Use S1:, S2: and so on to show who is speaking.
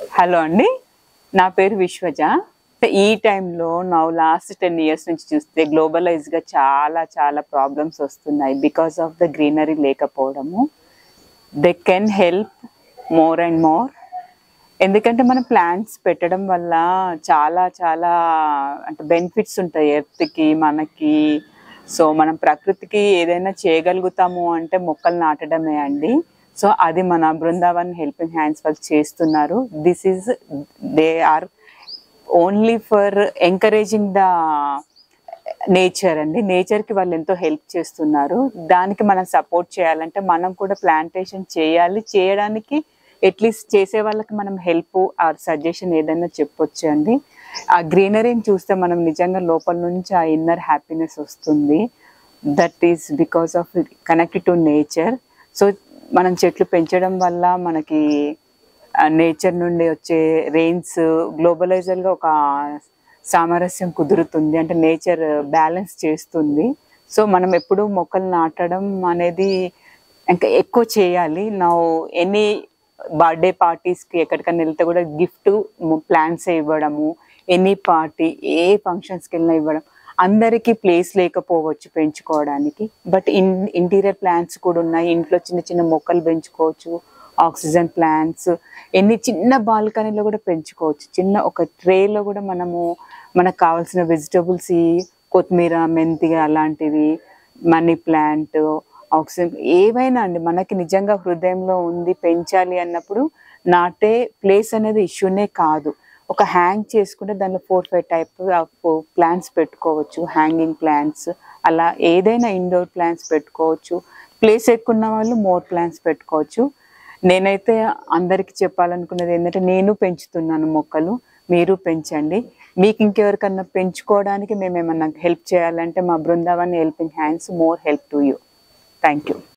S1: Hello అండి, నా పేరు విశ్వజ. ఈ టైంలో నా లాస్ట్ 10 years నుంచి చూస్తే గ్లోబలైజ్గా చాలా చాలా ప్రాబ్లమ్స్ వస్తున్నాయి బికాస్ ఆఫ్ ద గ్రీనరీ లేకపోవడము. They can help more and more. ఎందుకంటే మనం ప్లాంట్స్ పెట్టడం వల్ల చాలా చాలా అంటే బెనిఫిట్స్ ఉంటాయి ఎర్త్కి, మనకి. సో మనం ప్రకృతికి ఏదైనా చేయగలుగుతాము అంటే మొక్కలు నాటడమే అండి. సో అది మన బృందావన్ హెల్పింగ్ హ్యాండ్స్ వాళ్ళు చేస్తున్నారు. This is they are only for encouraging the nature అండి. నేచర్కి వాళ్ళు ఎంతో హెల్ప్ చేస్తున్నారు. దానికి మనం సపోర్ట్ చేయాలంటే మనం కూడా ప్లాంటేషన్ చేయాలి. చేయడానికి అట్లీస్ట్ చేసే వాళ్ళకి మనం హెల్ప్ ఆర్ సజెషన్ ఏదైనా చెప్పొచ్చు అండి. ఆ గ్రీనరీని చూస్తే మనం నిజంగా లోపల నుంచి ఆ ఇన్నర్ హ్యాపీనెస్ వస్తుంది. That is because of connected to nature. So మనం చెట్లు పెంచడం వల్ల మనకి నేచర్ నుండి వచ్చే రెయిన్స్ గ్లోబలైజర్గా ఒక సామరస్యం కుదురుతుంది, అంటే నేచర్ బ్యాలెన్స్ చేస్తుంది. సో మనం ఎప్పుడు మొక్కలు నాటడం అనేది ఇంకా ఎక్కువ చేయాలి. నా ఎనీ బర్త్డే పార్టీస్కి ఎక్కడికైనా వెళ్తే కూడా గిఫ్ట్ ప్లాంట్స్ ఇవ్వడము, ఎనీ పార్టీ ఏ ఫంక్షన్స్కి వెళ్ళినా ఇవ్వడం. అందరికీ ప్లేస్ లేకపోవచ్చు పెంచుకోవడానికి, బట్ ఇంటీరియర్ ప్లాంట్స్ కూడా ఉన్నాయి. ఇంట్లో చిన్న చిన్న మొక్కలు పెంచుకోవచ్చు, ఆక్సిజన్ ప్లాంట్స్, ఎన్ని చిన్న బాల్కనీలో కూడా పెంచుకోవచ్చు. చిన్న ఒక ట్రేలో కూడా మనకు కావాల్సిన వెజిటబుల్స్, కొత్తిమీర, మెంతి అలాంటివి, మనీ ప్లాంట్, ఆక్సిజన్ ఏవైనా అండి, మనకి నిజంగా హృదయంలో ఉంది పెంచాలి అన్నప్పుడు నాటే ప్లేస్ అనేది ఇష్యూనే కాదు. ఒక హ్యాంగ్ చేసుకుంటే దానిలో 4-5 టైప్ ఆఫ్ ప్లాంట్స్ పెట్టుకోవచ్చు, హ్యాంగింగ్ ప్లాంట్స్. అలా ఏదైనా ఇండోర్ ప్లాంట్స్ పెట్టుకోవచ్చు. ప్లేస్ ఎక్కువ ఉన్న వాళ్ళు మోర్ ప్లాంట్స్ పెట్టుకోవచ్చు. నేనైతే అందరికీ చెప్పాలనుకున్నది ఏంటంటే, నేను పెంచుతున్నాను మొక్కలు, మీరు పెంచండి. మీకు ఇంకెవరికన్నా పెంచుకోవడానికి మేము ఏమన్నా హెల్ప్ చేయాలంటే మా Brindavan helping hands more help to you. Thank you.